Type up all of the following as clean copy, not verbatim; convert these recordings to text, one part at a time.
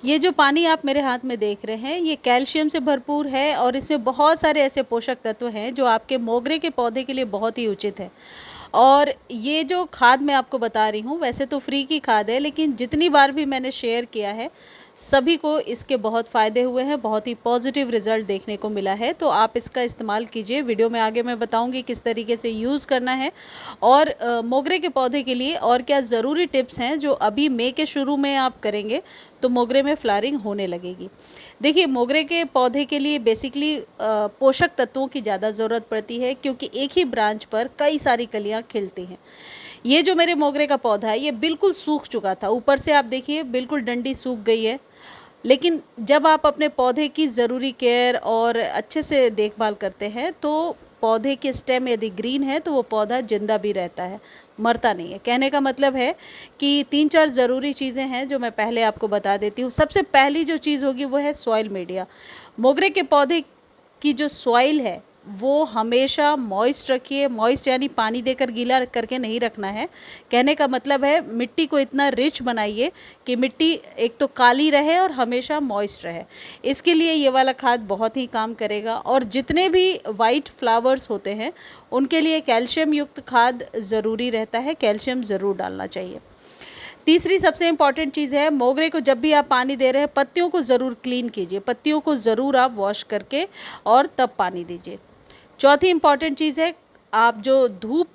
ये जो पानी आप मेरे हाथ में देख रहे हैं ये कैल्शियम से भरपूर है और इसमें बहुत सारे ऐसे पोषक तत्व हैं जो आपके मोगरे के पौधे के लिए बहुत ही उचित है। और ये जो खाद मैं आपको बता रही हूँ वैसे तो फ्री की खाद है, लेकिन जितनी बार भी मैंने शेयर किया है सभी को इसके बहुत फ़ायदे हुए हैं, बहुत ही पॉजिटिव रिज़ल्ट देखने को मिला है। तो आप इसका इस्तेमाल कीजिए। वीडियो में आगे मैं बताऊंगी किस तरीके से यूज़ करना है और मोगरे के पौधे के लिए और क्या ज़रूरी टिप्स हैं जो अभी मई के शुरू में आप करेंगे तो मोगरे में फ्लावरिंग होने लगेगी। देखिए, मोगरे के पौधे के लिए बेसिकली पोषक तत्वों की ज़्यादा ज़रूरत पड़ती है क्योंकि एक ही ब्रांच पर कई सारी कलियाँ खिलती हैं। ये जो मेरे मोगरे का पौधा है ये बिल्कुल सूख चुका था, ऊपर से आप देखिए बिल्कुल डंडी सूख गई है। लेकिन जब आप अपने पौधे की ज़रूरी केयर और अच्छे से देखभाल करते हैं तो पौधे के स्टेम यदि ग्रीन है तो वो पौधा जिंदा भी रहता है, मरता नहीं है। कहने का मतलब है कि 3-4 ज़रूरी चीज़ें हैं जो मैं पहले आपको बता देती हूँ। सबसे पहली जो चीज़ होगी वो है सॉइल मीडिया। मोगरे के पौधे की जो सॉइल है वो हमेशा मॉइस्ट रखिए। मॉइस्ट यानी पानी देकर गीला करके नहीं रखना है। कहने का मतलब है मिट्टी को इतना रिच बनाइए कि मिट्टी एक तो काली रहे और हमेशा मॉइस्ट रहे। इसके लिए ये वाला खाद बहुत ही काम करेगा। और जितने भी वाइट फ्लावर्स होते हैं उनके लिए कैल्शियम युक्त खाद ज़रूरी रहता है, कैल्शियम ज़रूर डालना चाहिए। तीसरी सबसे इम्पॉर्टेंट चीज़ है, मोगरे को जब भी आप पानी दे रहे हैं पत्तियों को ज़रूर क्लीन कीजिए, पत्तियों को ज़रूर आप वॉश करके और तब पानी दीजिए। चौथी इम्पॉर्टेंट चीज़ है, आप जो धूप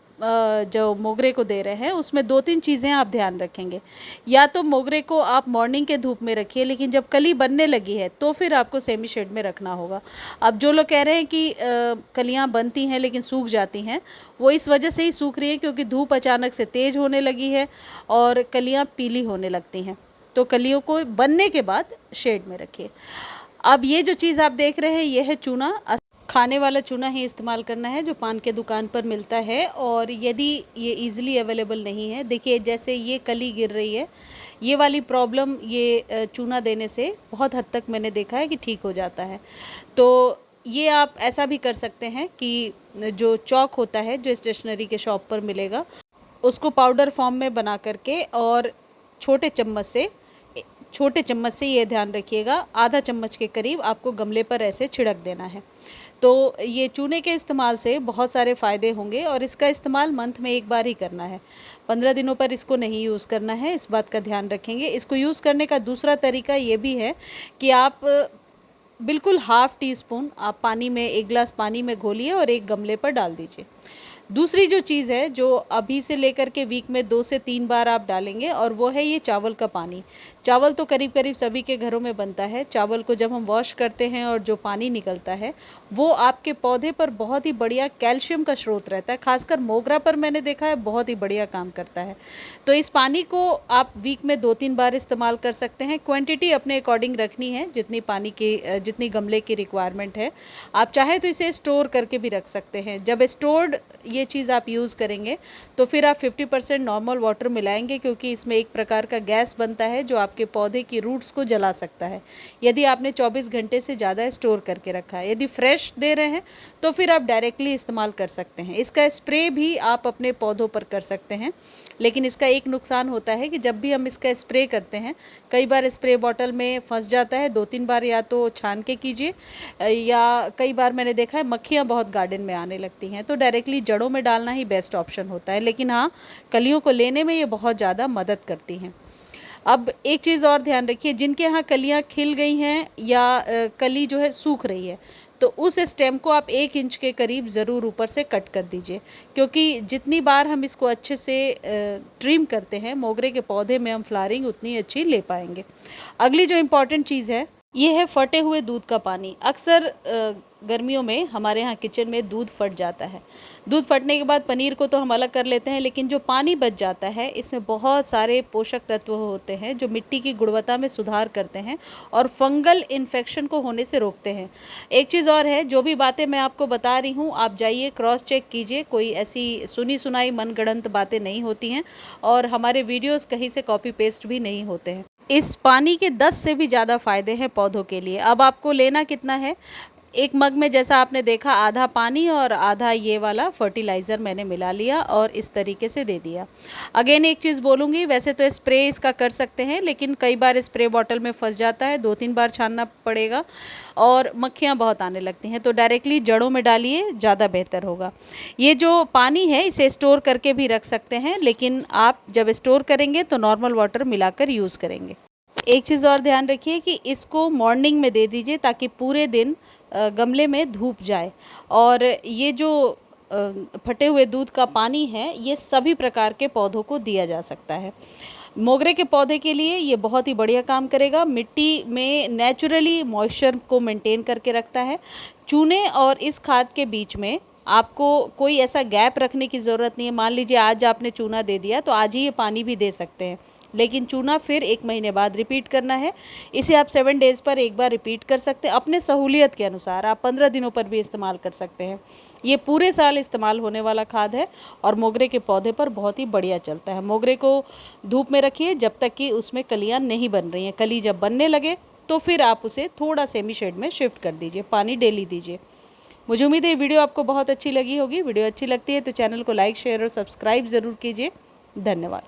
जो मोगरे को दे रहे हैं उसमें 2-3 चीज़ें आप ध्यान रखेंगे। या तो मोगरे को आप मॉर्निंग के धूप में रखिए, लेकिन जब कली बनने लगी है तो फिर आपको सेमी शेड में रखना होगा। अब जो लोग कह रहे हैं कि कलियां बनती हैं लेकिन सूख जाती हैं, वो इस वजह से ही सूख रही है क्योंकि धूप अचानक से तेज़ होने लगी है और कलियां पीली होने लगती हैं। तो कलियों को बनने के बाद शेड में रखिए। अब ये जो चीज़ आप देख रहे हैं ये है चूना। खाने वाला चूना ही इस्तेमाल करना है जो पान के दुकान पर मिलता है। और यदि ये इजीली अवेलेबल नहीं है, देखिए जैसे ये कली गिर रही है, ये वाली प्रॉब्लम ये चूना देने से बहुत हद तक मैंने देखा है कि ठीक हो जाता है। तो ये आप ऐसा भी कर सकते हैं कि जो चॉक होता है जो स्टेशनरी के शॉप पर मिलेगा उसको पाउडर फॉर्म में बना करके और छोटे चम्मच से ये ध्यान रखिएगा आधा चम्मच के करीब आपको गमले पर ऐसे छिड़क देना है। तो ये चूने के इस्तेमाल से बहुत सारे फ़ायदे होंगे और इसका इस्तेमाल मंथ में एक बार ही करना है, 15 दिनों पर इसको नहीं यूज़ करना है, इस बात का ध्यान रखेंगे। इसको यूज़ करने का दूसरा तरीका ये भी है कि आप बिल्कुल हाफ़ टी स्पून आप पानी में, 1 गिलास पानी में घोलिए और एक गमले पर डाल दीजिए। दूसरी जो चीज़ है जो अभी से लेकर के वीक में 2 से 3 बार आप डालेंगे और वो है ये चावल का पानी। चावल तो करीब करीब सभी के घरों में बनता है। चावल को जब हम वॉश करते हैं और जो पानी निकलता है वो आपके पौधे पर बहुत ही बढ़िया कैल्शियम का स्रोत रहता है। खासकर मोगरा पर मैंने देखा है बहुत ही बढ़िया काम करता है। तो इस पानी को आप वीक में 2-3 बार इस्तेमाल कर सकते हैं। क्वांटिटी अपने अकॉर्डिंग रखनी है, जितनी पानी की जितनी गमले की रिक्वायरमेंट है। आप चाहे तो इसे स्टोर करके भी रख सकते हैं। जब स्टोर्ड ये चीज़ आप यूज़ करेंगे तो फिर आप 50% नॉर्मल वाटर मिलाएंगे क्योंकि इसमें एक प्रकार का गैस बनता है जो आपके पौधे की रूट्स को जला सकता है यदि आपने 24 घंटे से ज़्यादा स्टोर करके रखा है। यदि फ्रेश दे रहे हैं तो फिर आप डायरेक्टली इस्तेमाल कर सकते हैं। इसका स्प्रे भी आप अपने पौधों पर कर सकते हैं, लेकिन इसका एक नुकसान होता है कि जब भी हम इसका स्प्रे करते हैं कई बार स्प्रे बॉटल में फंस जाता है। 2-3 बार या तो छान के कीजिए या कई बार मैंने देखा है मक्खियाँ बहुत गार्डन में आने लगती हैं, तो डायरेक्टली जड़ों में डालना ही बेस्ट ऑप्शन होता है। लेकिन हाँ, कलियों को लेने में ये बहुत ज़्यादा मदद करती हैं। अब एक चीज़ और ध्यान रखिए, जिनके यहाँ कलियाँ खिल गई हैं या कली जो है सूख रही है तो उस स्टेम को आप 1 इंच के करीब ज़रूर ऊपर से कट कर दीजिए, क्योंकि जितनी बार हम इसको अच्छे से ट्रिम करते हैं मोगरे के पौधे में हम फ्लावरिंग उतनी अच्छी ले पाएंगे। अगली जो इम्पॉर्टेंट चीज़ है ये है फटे हुए दूध का पानी। अक्सर गर्मियों में हमारे यहाँ किचन में दूध फट जाता है। दूध फटने के बाद पनीर को तो हम अलग कर लेते हैं, लेकिन जो पानी बच जाता है इसमें बहुत सारे पोषक तत्व होते हैं जो मिट्टी की गुणवत्ता में सुधार करते हैं और फंगल इन्फेक्शन को होने से रोकते हैं। एक चीज़ और है, जो भी बातें मैं आपको बता रही हूँ आप जाइए क्रॉस चेक कीजिए, कोई ऐसी सुनी सुनाई मनगढ़ंत बातें नहीं होती हैं और हमारे वीडियोज़ कहीं से कॉपी पेस्ट भी नहीं होते हैं। इस पानी के 10 से भी ज़्यादा फ़ायदे हैं पौधों के लिए। अब आपको लेना कितना है, एक मग में जैसा आपने देखा आधा पानी और आधा ये वाला फर्टिलाइज़र मैंने मिला लिया और इस तरीके से दे दिया। अगेन एक चीज़ बोलूँगी, वैसे तो स्प्रे इसका कर सकते हैं, लेकिन कई बार स्प्रे बॉटल में फंस जाता है, 2-3 बार छानना पड़ेगा और मक्खियाँ बहुत आने लगती हैं, तो डायरेक्टली जड़ों में डालिए, ज़्यादा बेहतर होगा। ये जो पानी है इसे स्टोर करके भी रख सकते हैं, लेकिन आप जब स्टोर करेंगे तो नॉर्मल वाटर मिलाकर यूज़ करेंगे। एक चीज़ और ध्यान रखिए कि इसको मॉर्निंग में दे दीजिए ताकि पूरे दिन गमले में धूप जाए। और ये जो फटे हुए दूध का पानी है ये सभी प्रकार के पौधों को दिया जा सकता है। मोगरे के पौधे के लिए ये बहुत ही बढ़िया काम करेगा, मिट्टी में नेचुरली मॉइस्चर को मेंटेन करके रखता है। चूने और इस खाद के बीच में आपको कोई ऐसा गैप रखने की ज़रूरत नहीं है। मान लीजिए आज आपने चूना दे दिया तो आज ही ये पानी भी दे सकते हैं, लेकिन चूना फिर 1 महीने बाद रिपीट करना है। इसे आप 7 डेज़ पर एक बार रिपीट कर सकते हैं अपने सहूलियत के अनुसार। आप 15 दिनों पर भी इस्तेमाल कर सकते हैं। ये पूरे साल इस्तेमाल होने वाला खाद है और मोगरे के पौधे पर बहुत ही बढ़िया चलता है। मोगरे को धूप में रखिए जब तक कि उसमें कलियाँ नहीं बन रही हैं। कली जब बनने लगे तो फिर आप उसे थोड़ा सेमी शेड में शिफ्ट कर दीजिए, पानी डेली दीजिए। मुझे उम्मीद है ये वीडियो आपको बहुत अच्छी लगी होगी। वीडियो अच्छी लगती है तो चैनल को लाइक, शेयर और सब्सक्राइब ज़रूर कीजिए। धन्यवाद।